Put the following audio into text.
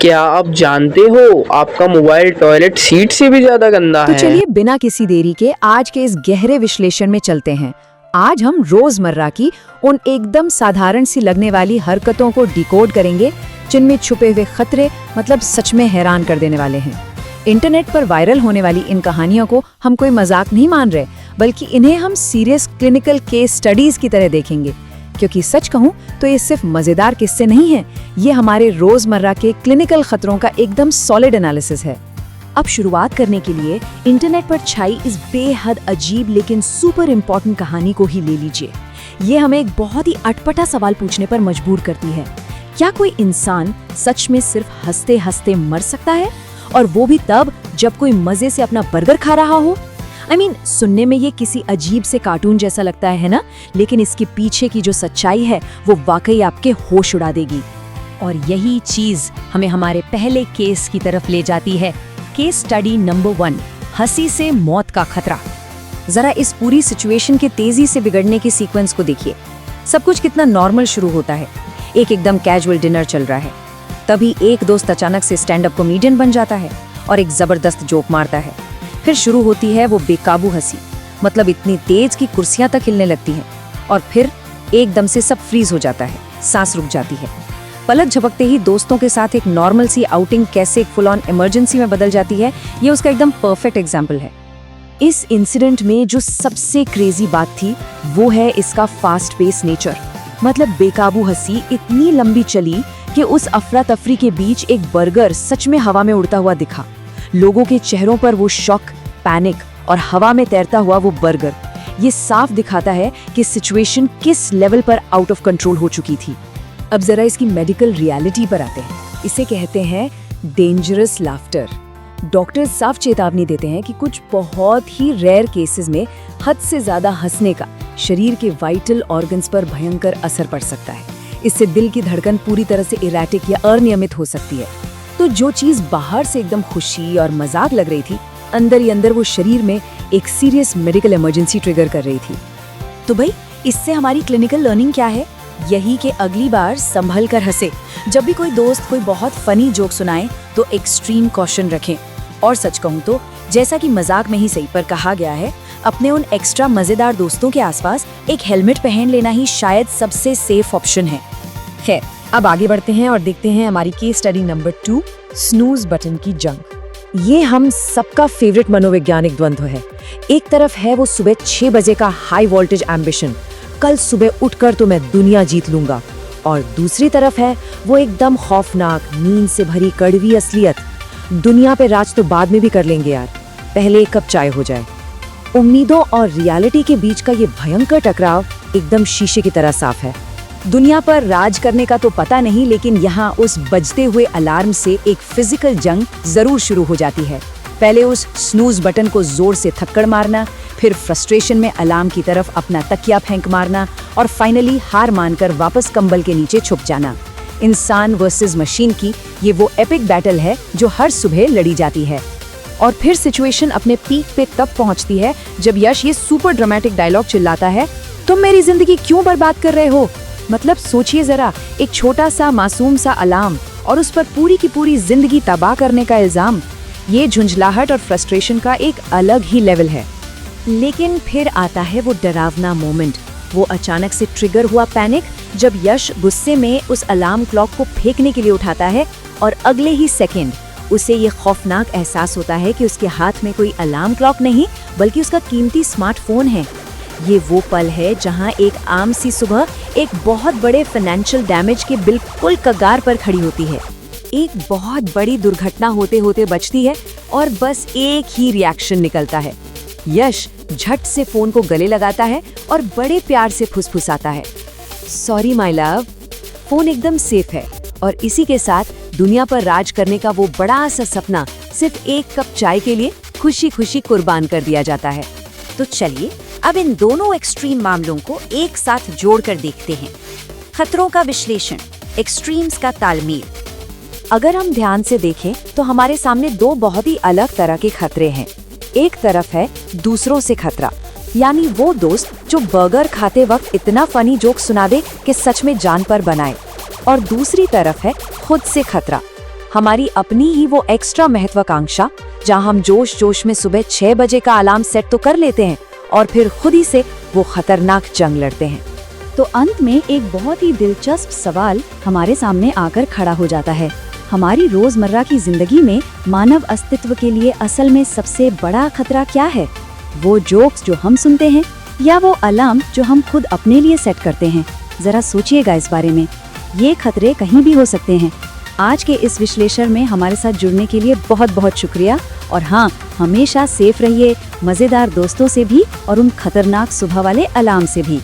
क्या आप जानते हो आपका मोबाइल टॉयलेट सीट से भी ज्यादा गंदा तो है। चलिए बिना किसी देरी के आज के इस गहरे विश्लेषण में चलते हैं। आज हम रोजमर्रा की उन एकदम साधारण सी लगने वाली हरकतों को डिकोड करेंगे जिनमें छुपे हुए खतरे मतलब सच में हैरान कर देने वाले हैं। इंटरनेट पर वायरल होने वाली इन कहानियों को हम कोई मजाक नहीं मान रहे, बल्कि इन्हें हम सीरियस क्लिनिकल केस स्टडीज की तरह देखेंगे। क्योंकि सच कहूं तो ये सिर्फ मजेदार किस्से नहीं हैं, ये हमारे रोजमर्रा के क्लिनिकल खतरों का एकदम सॉलिड एनालिसिस है। अब शुरुआत करने के लिए इंटरनेट पर छाई इस बेहद अजीब लेकिन सुपर इम्पोर्टेंट कहानी को ही ले लीजिए। ये हमें एक बहुत ही अटपटा सवाल पूछने पर मजबूर करती है। क्या कोई इंसान सच में सिर्फ हंसते हंसते मर सकता है, और वो भी तब जब कोई मजे से अपना बर्गर खा रहा हो? सुनने में ये किसी अजीब से कार्टून जैसा लगता है ना, लेकिन इसके पीछे की जो सच्चाई है वो वाकई आपके होश उड़ा देगी। और यही चीज हमें हमारे पहले केस की तरफ ले जाती है। केस स्टडी नंबर 1, हंसी से मौत का खतरा। जरा इस पूरी सिचुएशन के तेजी से बिगड़ने की सीक्वेंस को देखिए। सब कुछ कितना नॉर्मल शुरू होता है। एक एकदम कैजुअल डिनर चल रहा है, तभी एक दोस्त अचानक से स्टैंड अप कॉमेडियन बन जाता है और एक जबरदस्त जोक मारता है। फिर शुरू होती है वो बेकाबू हंसी, मतलब इतनी तेज कि कुर्सियां तक हिलने लगती हैं। और फिर एकदम से सब फ्रीज हो जाता है, सांस रुक जाती है। पलक झपकते ही दोस्तों के साथ एक नॉर्मल सी आउटिंग कैसे एक फुल ऑन इमरजेंसी में बदल जाती है, ये उसका एकदम परफेक्ट एग्जाम्पल है। इस इंसिडेंट में जो सबसे क्रेजी बात थी वो है इसका फास्ट पेस नेचर। मतलब बेकाबू हंसी इतनी लंबी चली कि उस अफरा तफरी के बीच एक बर्गर सच में हवा में उड़ता हुआ दिखा। लोगों के चेहरों पर वो शॉक, पैनिक और हवा में तैरता हुआ वो बर्गर, ये साफ दिखाता है कि सिचुएशन किस लेवल पर आउट ऑफ कंट्रोल हो चुकी थी। अब जरा इसकी मेडिकल रियलिटी पर आते हैं। इसे कहते हैं डेंजरस लाफ्टर। डॉक्टर्स साफ चेतावनी देते हैं कि कुछ बहुत ही रेयर केसेस में हद से ज्यादा हंसने का शरीर के वाइटल ऑर्गन्स पर भयंकर असर पड़ सकता है। इससे दिल की धड़कन पूरी तरह से इरेटिक या अनियमित हो सकती है। तो जो चीज बाहर से एकदम खुशी और मजाक लग रही थी, अंदर ही अंदर वो शरीर में एक सीरियस मेडिकल इमरजेंसी ट्रिगर कर रही थी। तो भाई, इससे हमारी क्लिनिकल लर्निंग क्या है? यही कि अगली बार संभल कर हंसे। जब भी कोई दोस्त कोई बहुत फनी जोक सुनाए तो एक्सट्रीम कॉशन रखें। और सच कहूँ तो जैसा कि मजाक में ही सही पर कहा गया है, अपने उन एक्स्ट्रा मजेदार दोस्तों के आसपास एक हेलमेट पहन लेना ही शायद सबसे सेफ ऑप्शन है। खैर, अब आगे बढ़ते हैं और देखते हैं हमारी case study number 2, snooze button की जंग। ये हम सबका फेवरेट मनोवैज्ञानिक द्वंद्व है। एक तरफ है वो सुबह 6 बजे का हाई वोल्टेज एम्बिशन, कल सुबह उठकर तो मैं दुनिया जीत लूंगा। और दूसरी तरफ है वो एकदम खौफनाक, नींद से भरी कड़वी असलियत, दुनिया पे राज तो बाद में भी कर लेंगे यार, पहले एक कप चाय हो जाए। उम्मीदों और रियलिटी के बीच का ये भयंकर टकराव एकदम शीशे की तरह साफ है। दुनिया पर राज करने का तो पता नहीं, लेकिन यहाँ उस बजते हुए अलार्म से एक फिजिकल जंग जरूर शुरू हो जाती है। पहले उस स्नूज बटन को जोर से थक्कड़ मारना, फिर फ्रस्ट्रेशन में अलार्म की तरफ अपना तकिया फेंक मारना, और फाइनली हार मानकर वापस कंबल के नीचे छुप जाना। इंसान वर्सेस मशीन की ये वो एपिक बैटल है जो हर सुबह लड़ी जाती है। और फिर सिचुएशन अपने पीक पे तब पहुंचती है जब यश ये सुपर ड्रामेटिक डायलॉग चिल्लाता है, तुम मेरी जिंदगी क्यों बर्बाद कर रहे हो? मतलब सोचिए जरा, एक छोटा सा मासूम सा अलार्म और उस पर पूरी की पूरी जिंदगी तबाह करने का इल्जाम। ये झुंझलाहट और फ्रस्ट्रेशन का एक अलग ही लेवल है। लेकिन फिर आता है वो डरावना मोमेंट, वो अचानक से ट्रिगर हुआ पैनिक, जब यश गुस्से में उस अलार्म क्लॉक को फेंकने के लिए उठाता है और अगले ही सेकंड उसे ये खौफनाक एहसास होता है कि उसके हाथ में कोई अलार्म क्लॉक नहीं बल्कि उसका कीमती स्मार्टफोन है। ये वो पल है जहां एक आम सी सुबह एक बहुत बड़े फाइनेंशियल डैमेज के बिल्कुल कगार पर खड़ी होती है। एक बहुत बड़ी दुर्घटना होते होते बचती है और बस एक ही रिएक्शन निकलता है। यश झट से फोन को गले लगाता है और बड़े प्यार से फुसफुसाता है, सॉरी माय लव। फोन एकदम सेफ है और इसी के साथ दुनिया पर राज करने का वो बड़ा सा सपना सिर्फ एक कप चाय के लिए खुशी खुशी कुर्बान कर दिया जाता है। तो चलिए अब इन दोनों एक्सट्रीम मामलों को एक साथ जोड़कर देखते हैं। खतरों का विश्लेषण, एक्सट्रीम्स का तालमेल। अगर हम ध्यान से देखें तो हमारे सामने दो बहुत ही अलग तरह के खतरे हैं। एक तरफ है दूसरों से खतरा, यानी वो दोस्त जो बर्गर खाते वक्त इतना फनी जोक सुना दे कि सच में जान पर बनाए। और दूसरी तरफ है खुद से खतरा, हमारी अपनी ही वो एक्स्ट्रा महत्वाकांक्षा, जहाँ हम जोश जोश में सुबह 6 बजे का अलार्म सेट तो कर लेते हैं और फिर खुद ही से वो खतरनाक जंग लड़ते हैं। तो अंत में एक बहुत ही दिलचस्प सवाल हमारे सामने आकर खड़ा हो जाता है। हमारी रोजमर्रा की जिंदगी में मानव अस्तित्व के लिए असल में सबसे बड़ा खतरा क्या है? वो जोक्स जो हम सुनते हैं या वो अलार्म जो हम खुद अपने लिए सेट करते हैं? जरा सोचिएगा इस बारे में। ये खतरे कहीं भी हो सकते हैं। आज के इस विश्लेषण में हमारे साथ जुड़ने के लिए बहुत बहुत शुक्रिया। और हाँ, हमेशा सेफ रहिए, मजेदार दोस्तों से भी और उन खतरनाक सुबह वाले अलार्म से भी।